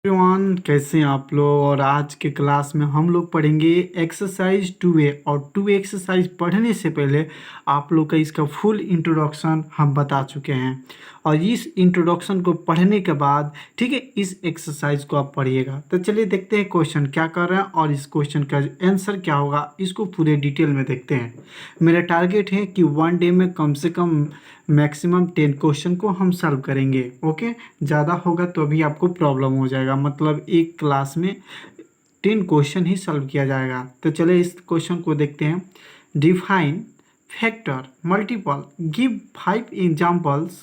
Everyone, कैसे हैं आप लोग। और आज के क्लास में हम लोग पढ़ेंगे एक्सरसाइज 2A। और 2A एक्सरसाइज पढ़ने से पहले आप लोग का इसका फुल इंट्रोडक्शन हम बता चुके हैं। और इस इंट्रोडक्शन को पढ़ने के बाद ठीक है, इस एक्सरसाइज को आप पढ़िएगा। तो चलिए देखते हैं क्वेश्चन क्या कर रहे हैं और इस क्वेश्चन का आंसर क्या होगा, इसको पूरे डिटेल में देखते हैं। मेरा टारगेट है कि 1 डे में कम से कम मैक्सिमम 10 क्वेश्चन को हम सॉल्व करेंगे। ओके, ज़्यादा होगा तो अभी आपको प्रॉब्लम हो जाएगा, मतलब एक क्लास में 10 क्वेश्चन ही सॉल्व किया जाएगा। तो चलिए इस क्वेश्चन को देखते हैं। Define factor multiple, give 5 examples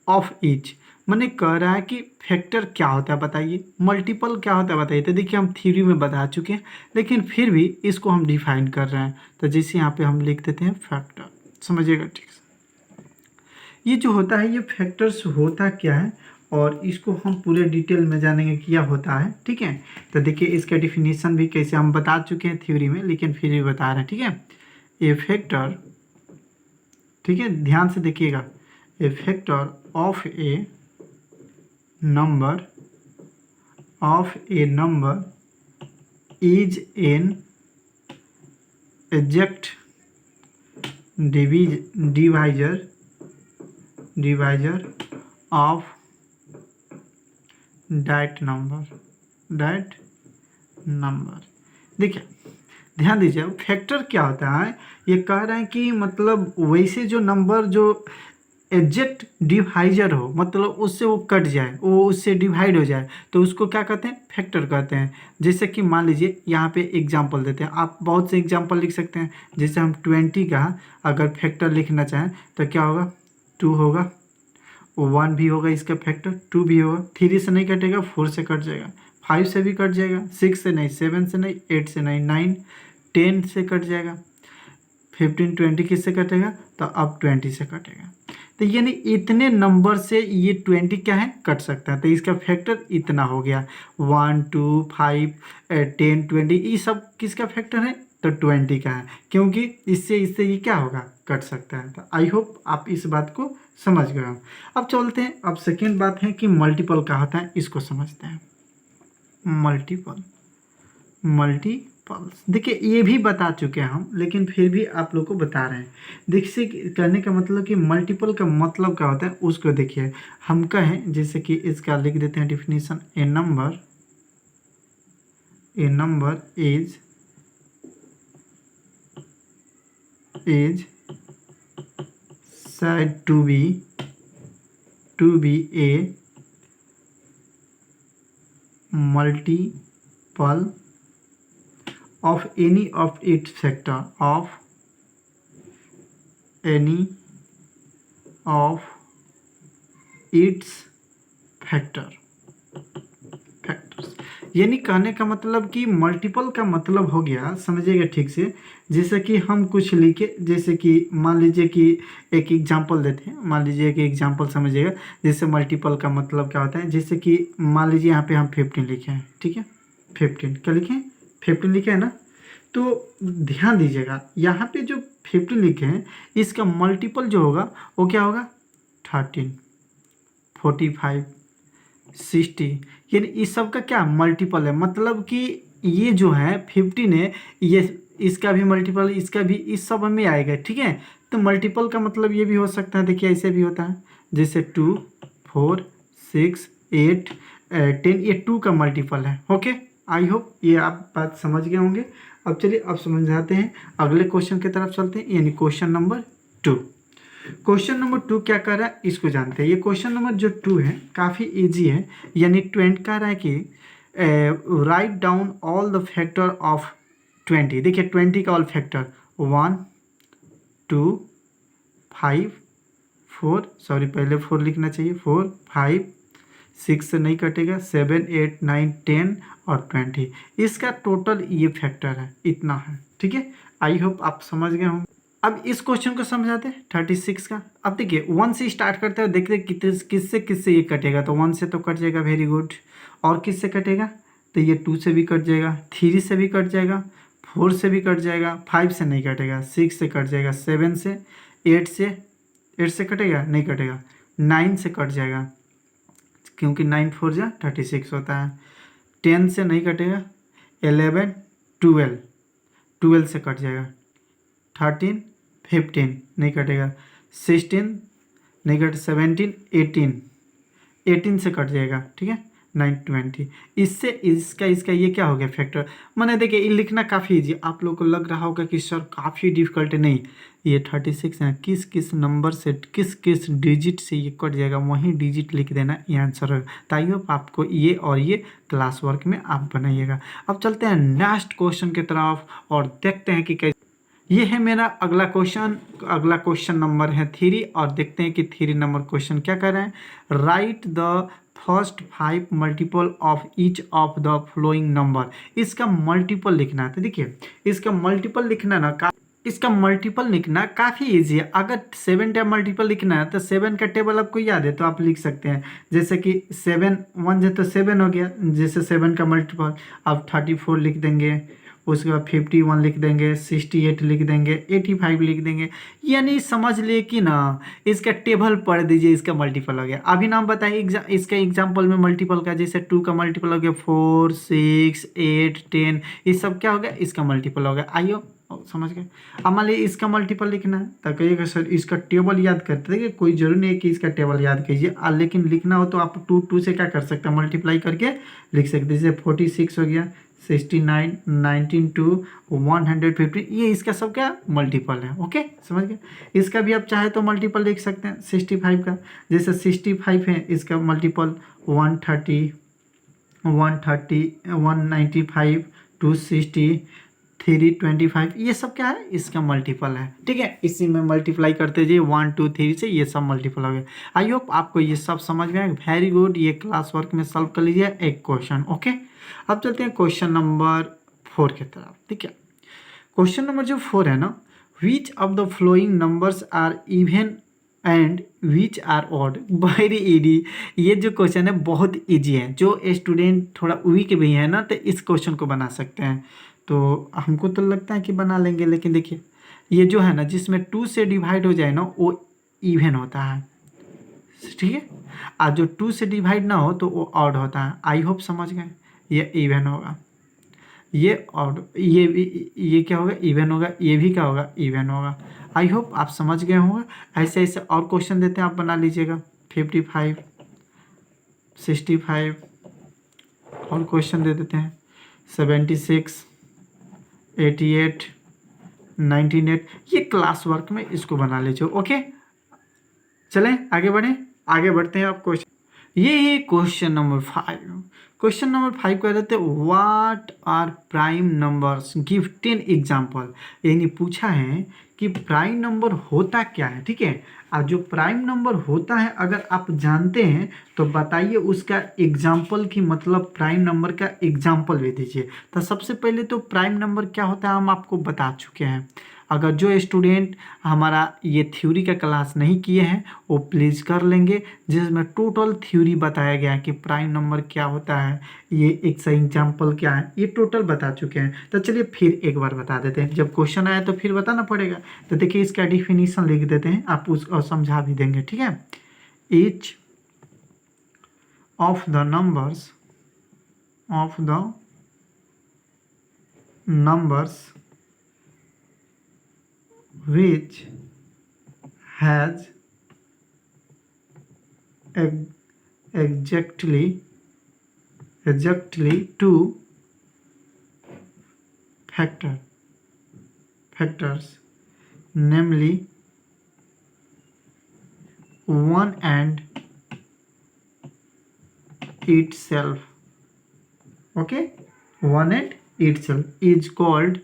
of each. मैंने कह रहा है कि फैक्टर क्या होता है बताइए, मल्टीपल क्या होता है बताइए। तो देखिए हम थ्योरी में बता चुके हैं, लेकिन फिर भी इसको हम डिफाइन कर रहे हैं। तो जैसे यहाँ पे हम लिख देते हैं फैक्टर, समझिएगा ठीक से। ये जो होता है ये फैक्टर्स होता क्या है और इसको हम पूरे डिटेल में जानेंगे क्या होता है। ठीक है, तो देखिए इसका डिफिनीशन भी कैसे हम बता चुके हैं थ्योरी में, लेकिन फिर भी बता रहे हैं। ठीक है, ए फैक्टर, ठीक है ध्यान से देखिएगा, a factor of a number is an exact divisor of that number। देखिए ध्यान दीजिए, फैक्टर क्या होता है, ये कह रहे हैं कि मतलब वैसे जो नंबर जो एग्जैक्ट डिवाइजर हो, मतलब उससे वो कट जाए, वो उससे डिवाइड हो जाए, तो उसको क्या कहते हैं, फैक्टर कहते हैं। जैसे कि मान लीजिए यहाँ पे एग्जांपल देते हैं, आप बहुत से एग्जांपल लिख सकते हैं। जैसे हम 20 का अगर फैक्टर लिखना चाहें तो क्या होगा, 2 होगा, 1 भी होगा इसका फैक्टर, 2 भी होगा, 3 से नहीं कटेगा, 4 से कट जाएगा, 5 से भी कट जाएगा, 6 से नहीं, 7 से नहीं, 8 से नहीं, 9 10 से कट जाएगा, 15 20 किससे कटेगा, तो अब 20 से कटेगा। तो यानी इतने नंबर से ये 20 क्या है, कट सकता है। तो इसका फैक्टर इतना हो गया, 1 2 5 10 20, ये सब किसका फैक्टर है, तो 20 का है, क्योंकि इससे ये क्या होगा, कट सकता है। तो आई होप आप इस बात को समझ गए हो। अब चलते हैं, अब सेकेंड बात है कि मल्टीपल क्या होता है, इसको समझते हैं। मल्टीपल्स देखिए ये भी बता चुके हैं हम, लेकिन फिर भी आप लोग को बता रहे हैं। देखिए कहने का मतलब कि मल्टीपल का मतलब क्या होता है उसको देखिए। हम कहें जैसे कि इसका लिख देते हैं definition, A number is said to be a multiple of any of its factor factors. यानी कहने का मतलब कि मल्टीपल का मतलब हो गया, समझिएगा ठीक से। जैसे कि हम कुछ लिखे, जैसे कि मान लीजिए कि एक एग्जांपल देते हैं, मान लीजिए कि एग्जांपल समझिएगा। जैसे मल्टीपल का मतलब क्या होता है, जैसे कि मान लीजिए यहाँ पे हम 15 लिखे हैं, ठीक है 15 क्या लिखे हैं, 15 लिखे हैं ना। तो ध्यान दीजिएगा यहाँ पे जो 15 लिखे हैं इसका मल्टीपल जो होगा वो क्या होगा, 13 45 60, यानी इस सब का क्या मल्टीपल है। मतलब कि ये जो है 15 है, ये इसका भी मल्टीपल, इसका भी, इस सब में आएगा। ठीक है, तो मल्टीपल का मतलब ये भी हो सकता है, देखिए ऐसे भी होता है, जैसे 2 4 6 8 10, ये 2 का मल्टीपल है। ओके, आई होप ये आप बात समझ गए होंगे। अब चलिए अब समझाते हैं, अगले क्वेश्चन की तरफ चलते हैं, यानी क्वेश्चन नंबर 2। क्वेश्चन नंबर 2 क्या कर रहा है इसको जानते हैं। ये क्वेश्चन नंबर जो 2 है काफ़ी इजी है, यानी 20 कह रहा है कि write down all the factor of 20। देखिए 20 का ऑल फैक्टर 1 2 5 4, सॉरी पहले 4 लिखना चाहिए, 4 5 6 से नहीं कटेगा, 7 8 9 10 और 20, इसका टोटल ये फैक्टर है, इतना है। ठीक है, आई होप आप समझ गए होंगे। अब इस क्वेश्चन को समझाते हैं 36 का। अब देखिए 1 से स्टार्ट करते हैं, देखते हैं किससे ये कटेगा। तो 1 से तो कट जाएगा, वेरी गुड। और किससे कटेगा, तो ये 2 से भी कट जाएगा, 3 से भी कट जाएगा, 4 से भी कट जाएगा, 5 से नहीं कटेगा, 6 से कट जाएगा, 7 से, 8 से कटेगा नहीं कटेगा, 9 से कट जाएगा, क्योंकि 9 4 जा 36 होता है। 10 से नहीं कटेगा, 11 12 12 से कट जाएगा, 13 15 नहीं कटेगा, 16 नहीं कट, 17 18 18 से कट जाएगा, ठीक है, 9 20। इससे इसका इसका ये क्या हो गया फैक्टर। मैंने देखिए ये लिखना काफ़ी ईजी, आप लोग को लग रहा होगा कि सर काफ़ी डिफिकल्ट है, नहीं, ये 36 है, किस किस नंबर से किस किस डिजिट से ये कट जाएगा, वहीं डिजिट लिख देना, ये आंसर होगा। ताइयो आपको ये और ये क्लास वर्क में आप बनाइएगा। अब चलते हैं नेक्स्ट क्वेश्चन की तरफ और देखते हैं कि कैसे। ये है मेरा अगला क्वेश्चन नंबर है 3 और देखते हैं कि 3 नंबर क्वेश्चन क्या कर रहे हैं। Right the first 5 multiple of each of the flowing number. इसका मल्टीपल लिखना है, तो देखिए इसका मल्टीपल लिखना काफ़ी इजी है। अगर 7 का मल्टीपल लिखना है तो 7 का टेबल आपको याद है तो आप लिख सकते हैं, जैसे कि 7 1 जो तो 7 हो गया, जैसे 7 का मल्टीपल आप 34 लिख देंगे, उसके बाद 51 लिख देंगे, 68 लिख देंगे, 85 लिख देंगे। यानी समझ लिए कि ना इसका टेबल पढ़ दीजिए, इसका मल्टीपल हो गया। अभी नाम बताइए इसका एग्जांपल में मल्टीपल का, जैसे 2 का मल्टीपल हो गया 4 6 8 10, ये सब क्या हो गया, इसका मल्टीपल हो गया। आइयो समझ गए। अब मान लीजिए इसका मल्टीपल लिखना है तो कहिएगा सर इसका टेबल याद करते देखिए, कोई जरूरी नहीं है कि इसका टेबल याद कीजिए, लेकिन लिखना हो तो आप 2 से क्या कर सकते हैं, मल्टीप्लाई करके लिख सकते हैं। जैसे 46 हो गया, 69 19 2 150, ये इसका सब क्या मल्टीपल है। ओके समझ गए। इसका भी आप चाहे तो मल्टीपल लिख सकते हैं 65 का, जैसे 65 है, इसका मल्टीपल 130 195 260 325, ये सब क्या है, इसका मल्टीपल है। ठीक है, इसी में मल्टीप्लाई करते जाइए 1 2 3 से, ये सब मल्टीपल हो गया। आई होप आपको ये सब समझ में आए। वेरी गुड, ये क्लास वर्क में सॉल्व कर लीजिए एक क्वेश्चन। ओके, अब चलते हैं क्वेश्चन नंबर 4 की तरफ। ठीक है, क्वेश्चन नंबर जो 4 है ना, which of the following numbers are even and which are odd. Very easy, ये जो क्वेश्चन है बहुत इजी है। जो स्टूडेंट थोड़ा वीक भी है ना तो इस क्वेश्चन को बना सकते हैं। तो हमको तो लगता है कि बना लेंगे, लेकिन देखिए ये जो है ना, जिसमें 2 से डिवाइड हो जाए ना वो इवन होता है, ठीक है, और जो 2 से डिवाइड ना हो तो वो ऑड होता है। आई होप समझ गए, ये इवन होगा, ये ऑड, ये क्या होगा, इवन होगा, ये भी क्या होगा, इवन होगा। आई होप आप समझ गए होंगे। ऐसे ऐसे और क्वेश्चन देते हैं, आप बना लीजिएगा। 55 65 और क्वेश्चन दे देते हैं, 76 88 98, ये क्लास वर्क में इसको बना लीजिए। ओके, चलें आगे बढ़ें, आगे बढ़ते हैं। आप क्वेश्चन, ये है क्वेश्चन नंबर 5। क्वेश्चन नंबर 5 कह रहे थे what are prime numbers, give 10 example. यानी पूछा है कि प्राइम नंबर होता क्या है। ठीक है, और जो प्राइम नंबर होता है अगर आप जानते हैं तो बताइए उसका एग्जाम्पल की, मतलब प्राइम नंबर का एग्जाम्पल भी दीजिए। तो सबसे पहले तो प्राइम नंबर क्या होता है हम आपको बता चुके हैं। अगर जो स्टूडेंट हमारा ये थ्योरी का क्लास नहीं किए हैं वो प्लीज़ कर लेंगे, जिसमें टोटल थ्योरी बताया गया है कि प्राइम नंबर क्या होता है, ये एक सही एग्जाम्पल क्या है, ये टोटल बता चुके हैं। तो चलिए फिर एक बार बता देते हैं, जब क्वेश्चन आया तो फिर बताना पड़ेगा। तो देखिए इसका डिफिनीशन लिख देते हैं, आप उसको समझा भी देंगे। ठीक है, each of the numbers which has exactly two factors, namely 1 and itself. Okay, 1 and itself is called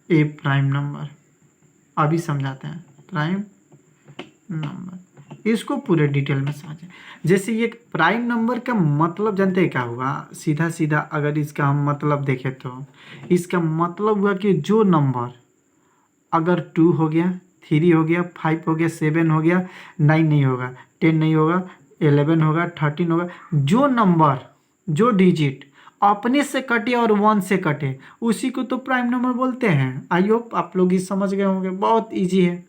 A prime number. अभी समझाते हैं प्राइम नंबर, इसको पूरे डिटेल में समझें। जैसे ये प्राइम नंबर का मतलब जानते हैं क्या हुआ, सीधा सीधा अगर इसका हम मतलब देखें तो इसका मतलब हुआ कि जो नंबर अगर 2 हो गया, 3 हो गया, 5 हो गया, 7 हो गया, 9 नहीं होगा, 10 नहीं होगा, 11 होगा, 13 होगा, जो नंबर जो डिजिट अपने से कटे और 1 से कटे उसी को तो प्राइम नंबर बोलते हैं। आई होप आप लोग ये समझ गए होंगे, बहुत इजी है।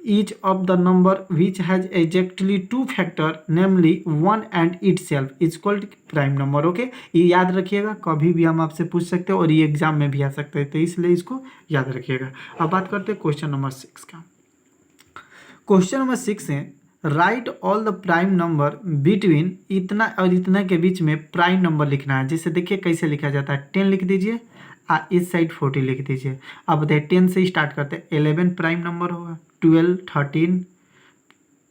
each of the number which has exactly two factor namely 1 and itself is called prime number। Okay, ये याद रखिएगा, कभी भी हम आपसे पूछ सकते हैं और ये एग्जाम में भी आ सकते हैं, तो इसलिए इसको याद रखिएगा। अब बात करते हैं क्वेश्चन नंबर 6 का। क्वेश्चन नंबर 6 है right all the prime number between इतना और इतना के बीच में प्राइम नंबर लिखना है। जैसे देखिए कैसे लिखा जाता है, 10 लिख दीजिए, इस साइड 40 लिख दीजिए। अब बताइए 10 से स्टार्ट करते हैं, 11 प्राइम नंबर होगा, 12, 13,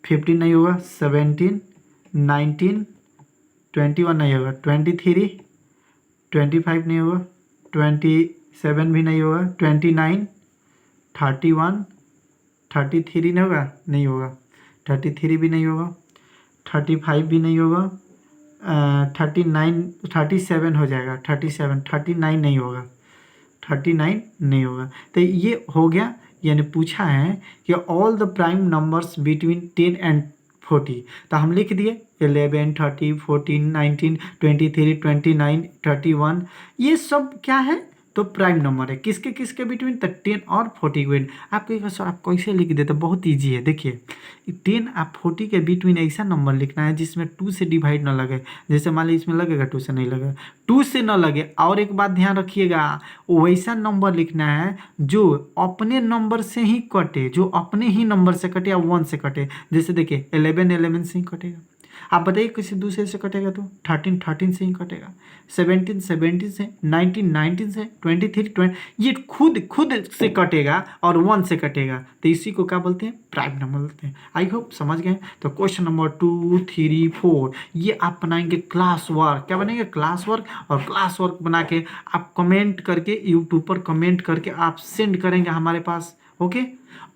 15 नहीं होगा, 17, 19, 21 नहीं होगा, 23, 25 नहीं होगा, 27 भी नहीं होगा, 29, 31, 33 नहीं होगा, नहीं होगा, 33 भी नहीं होगा, 35 भी नहीं होगा, 39, 37 हो जाएगा, 37, 39 नहीं होगा, 39 नहीं होगा। तो ये हो गया, यानी पूछा है कि all the prime numbers between 10 and 40, तो हम लिख दिए 11, 30, 14, 19, 23, 29, 31, ये सब क्या है तो प्राइम नंबर है। किसके किसके बिटवीन, तो 10 और 40 के बिटवीन। आप कहेंगे सर आप कैसे लिख देते, बहुत ईजी है। देखिए 10 आप 40 के बिटवीन ऐसा नंबर लिखना है जिसमें 2 से डिवाइड ना लगे। जैसे मान लीजिए इसमें लगेगा 2 से नहीं लगेगा, 2 से ना लगे। और एक बात ध्यान रखिएगा, वैसा नंबर लिखना है जो अपने नंबर से ही कटे, जो अपने ही नंबर से कटे या 1 से कटे। जैसे देखिए 11 11 से ही कटेगा। आप बताइए किसी दूसरे से कटेगा तो 13 13 से ही कटेगा, 17 17 से, 19 19 से, 23 20, ये खुद से कटेगा और 1 से कटेगा, तो इसी को क्या बोलते हैं, प्राइम नंबर बोलते हैं। आई होप समझ गए। तो क्वेश्चन नंबर 2, 3, 4 ये आप बनाएंगे क्लास वर्क। क्या बनेंगे, क्लास वर्क। और क्लास वर्क बना के आप कमेंट करके यूट्यूब पर कमेंट करके आप सेंड करेंगे हमारे पास। ओके,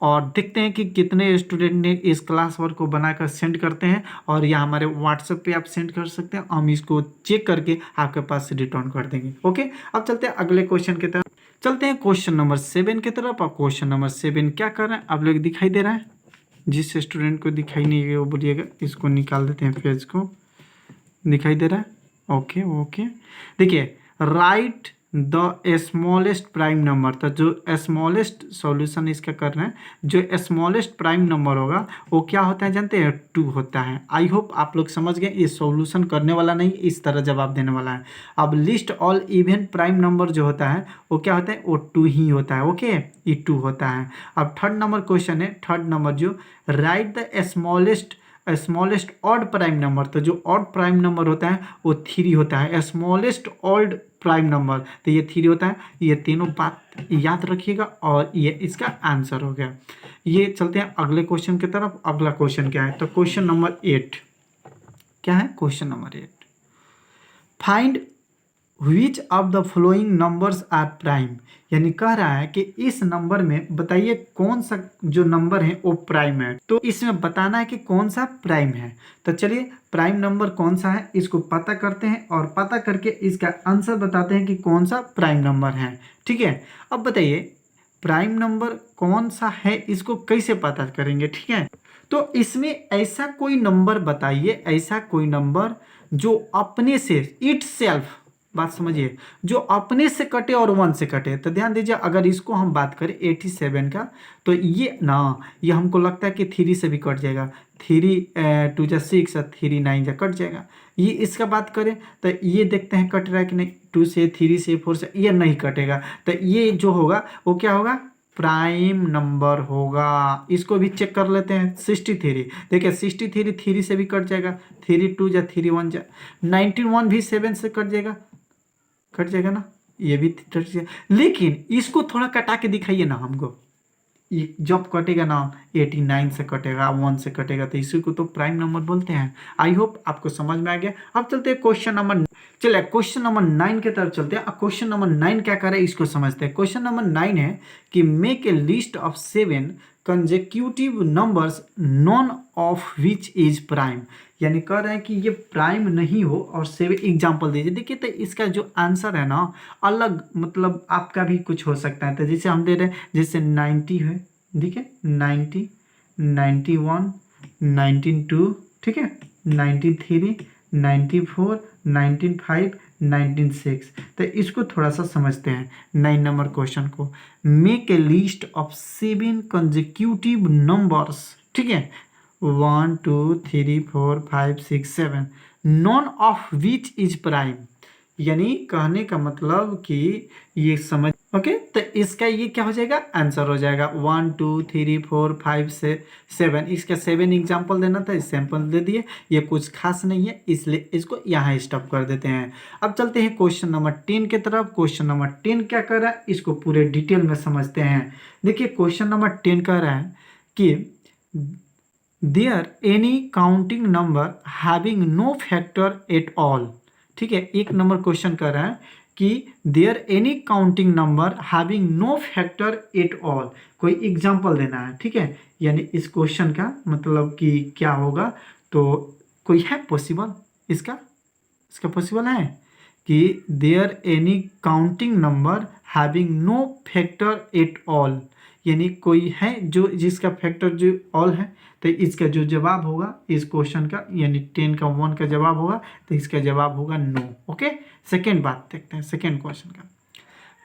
और देखते हैं कि कितने स्टूडेंट ने इस क्लास वर्क को बनाकर सेंड करते हैं, और या हमारे व्हाट्सएप पे आप सेंड कर सकते हैं, हम इसको चेक करके आपके पास रिटर्न कर देंगे। ओके, अब चलते हैं अगले क्वेश्चन की तरफ, चलते हैं क्वेश्चन नंबर 7 की तरफ। और क्वेश्चन नंबर 7 क्या कर रहे हैं आप लोग, दिखाई दे रहा है? जिस स्टूडेंट को दिखाई नहीं है वो बोलिएगा, इसको निकाल देते हैं पेज को। दिखाई दे रहा है? ओके ओके, देखिए right the smallest prime number, तो जो स्मॉलेस्ट सॉल्यूशन इसका कर रहे हैं, जो स्मॉलेस्ट प्राइम नंबर होगा वो क्या होता है जानते हैं, 2 होता है। आई होप आप लोग समझ गए, ये सॉल्यूशन करने वाला नहीं, इस तरह जवाब देने वाला है। अब list all even prime number जो होता है वो क्या होता है, वो 2 ही होता है। ओके, ये 2 होता है। अब थर्ड नंबर क्वेश्चन है, थर्ड नंबर जो right the smallest odd prime number, तो जो ऑड प्राइम नंबर होता है वो 3 होता है। स्मॉलेस्ट ऑड प्राइम नंबर, तो ये 3 होता है। ये तीनों बात याद रखिएगा और ये इसका आंसर हो गया। ये चलते हैं अगले क्वेश्चन की तरफ। अगला क्वेश्चन क्या है, तो क्वेश्चन नंबर 8 क्या है, question number 8 find which of the following numbers are prime, यानी कह रहा है कि इस नंबर में बताइए कौन सा जो नंबर है वो प्राइम है। तो इसमें बताना है कि कौन सा प्राइम है। तो चलिए प्राइम नंबर कौन सा है इसको पता करते हैं, और पता करके इसका आंसर बताते हैं कि कौन सा प्राइम नंबर है। ठीक है, अब बताइए प्राइम नंबर कौन सा है, इसको कैसे पता करेंगे। ठीक है, तो इसमें ऐसा कोई नंबर बताइए, ऐसा कोई नंबर जो अपने से इट सेल्फ, बात समझिए, जो अपने से कटे और 1 से कटे। तो ध्यान दीजिए, अगर इसको हम बात करें 87 का, तो ये ना, ये हमको लगता है कि 3 से भी कट जाएगा। 3 2 जा 6 और 3 9 जा कट जाएगा। ये इसका बात करें तो ये देखते हैं कट रहा है कि नहीं, 2 से 3 से 4 से ये नहीं कटेगा। तो ये जो होगा वो क्या होगा, प्राइम नंबर होगा। इसको भी चेक कर लेते हैं। 63, देखिए 63 3 से भी कट जाएगा, 3 2 जा 3 1 जा, 91 भी 7 से कट जाएगा ना, ये भी कट जाएगा। लेकिन इसको थोड़ा कटा के दिखाइए ना हमको, ये जब कटेगा ना 89 से कटेगा, 1 से कटेगा, तो इसी को तो प्राइम नंबर बोलते हैं। आई होप आपको समझ में आ गया। अब चलते हैं क्वेश्चन नंबर, चलिए क्वेश्चन नंबर 9 की तरफ चलते हैं। अब क्वेश्चन नंबर 9 क्या कर रहा है इसको समझते हैं। क्वेश्चन नंबर 9 है कि make a list of 7 consecutive numbers none of which is prime, यानी कह रहे हैं कि ये प्राइम नहीं हो और 7 एग्जाम्पल दीजिए। देखिए तो इसका जो आंसर है ना अलग, मतलब आपका भी कुछ हो सकता है। तो जैसे हम दे रहे हैं, जैसे 90 है, देखिए 90, 91, 92, ठीक है, 93, 94, 95, 196। तो इसको थोड़ा सा समझते हैं 9 नंबर क्वेश्चन को। Make a list of 7 consecutive numbers, ठीक है, 1 2 3 4 5 6 7, none of which is prime. यानी कहने का मतलब कि ये समझ, ओके, तो इसका ये क्या हो जाएगा, आंसर हो जाएगा 1 2 3 4 5 से 7। इसका 7 एग्जाम्पल देना था, सैंपल दे दिए, ये कुछ खास नहीं है इसलिए इसको यहाँ स्टॉप कर देते हैं। अब चलते हैं क्वेश्चन नंबर 10 की तरफ। क्वेश्चन नंबर 10 क्या कर रहा है, इसको पूरे डिटेल में समझते हैं। देखिए क्वेश्चन नंबर 10 कह रहा है कि there any counting number having no factor at all, ठीक है, एक नंबर क्वेश्चन कर रहा है कि there any counting number having no factor at all, कोई एग्जांपल देना है, ठीक है। यानी इस क्वेश्चन का मतलब कि क्या होगा, तो कोई है पॉसिबल इसका पॉसिबल है कि there any counting number having no factor at all, यानी कोई है जो जिसका फैक्टर जो ऑल है, तो इसका जो जवाब होगा इस क्वेश्चन का, यानी 10 का 1 का जवाब होगा, तो इसका जवाब होगा नो। ओके, सेकेंड बात देखते हैं, सेकेंड क्वेश्चन का।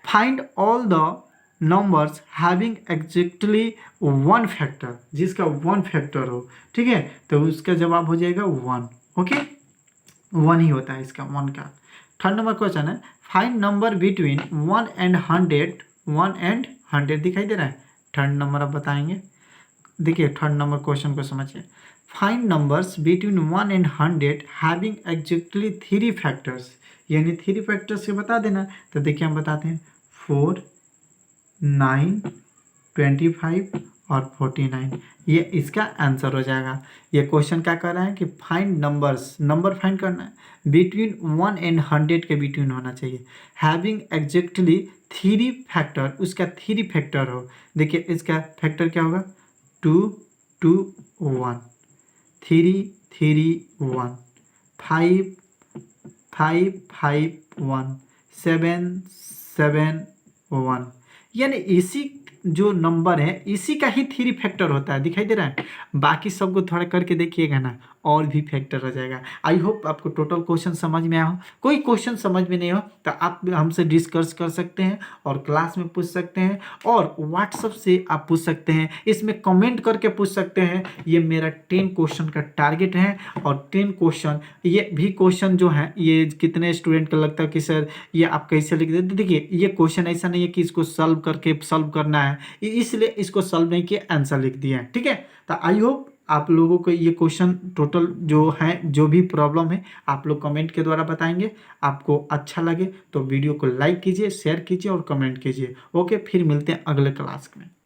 Find all the numbers having exactly 1 factor, जिसका 1 फैक्टर हो, ठीक है, तो उसका जवाब हो जाएगा 1। ओके, 1 ही होता है इसका 1 का। थर्ड नंबर क्वेश्चन है find number between 1 and 100, 1 and 100 दिखाई दे रहा है। थर्ड नंबर आप बताएंगे। देखिए थर्ड नंबर क्वेश्चन को समझिए। Find numbers between 1 and 100 having exactly 3 factors, यानी 3 फैक्टर्स से बता देना। तो देखिए हम बताते हैं 4 9 25 और 49, ये इसका आंसर हो जाएगा। ये क्वेश्चन क्या कर रहा है कि फाइंड नंबर्स, नंबर फाइंड करना है बिटवीन 1 एंड 100 के बिटवीन होना चाहिए, हैविंग एग्जैक्टली 3 फैक्टर, उसका 3 फैक्टर हो। देखिए इसका फैक्टर क्या होगा, 2 2 1, 3 3 1, 5 5 5 1, 7 7 1, यानी इसी जो नंबर है इसी का ही 3 फैक्टर होता है, दिखाई दे रहा है। बाकी सबको थोड़ा करके देखिएगा ना, और भी फैक्टर हो जाएगा। आई होप आपको टोटल क्वेश्चन समझ में आया हो। कोई क्वेश्चन समझ में नहीं हो तो आप हमसे डिस्कस कर सकते हैं और क्लास में पूछ सकते हैं और व्हाट्सएप से आप पूछ सकते हैं, इसमें कमेंट करके पूछ सकते हैं। ये मेरा 10 क्वेश्चन का टारगेट है और 10 क्वेश्चन, ये भी क्वेश्चन जो है ये कितने स्टूडेंट को लगता है कि सर ये आप कैसे लिख देते। देखिए ये क्वेश्चन ऐसा नहीं है कि इसको सॉल्व करना है, इसलिए इसको सॉल्व नहीं किया, आंसर लिख दिया है, ठीक है। तो आई होप आप लोगों को ये क्वेश्चन टोटल जो है, जो भी प्रॉब्लम है आप लोग कमेंट के द्वारा बताएंगे। आपको अच्छा लगे तो वीडियो को लाइक कीजिए, शेयर कीजिए और कमेंट कीजिए। ओके, फिर मिलते हैं अगले क्लास में।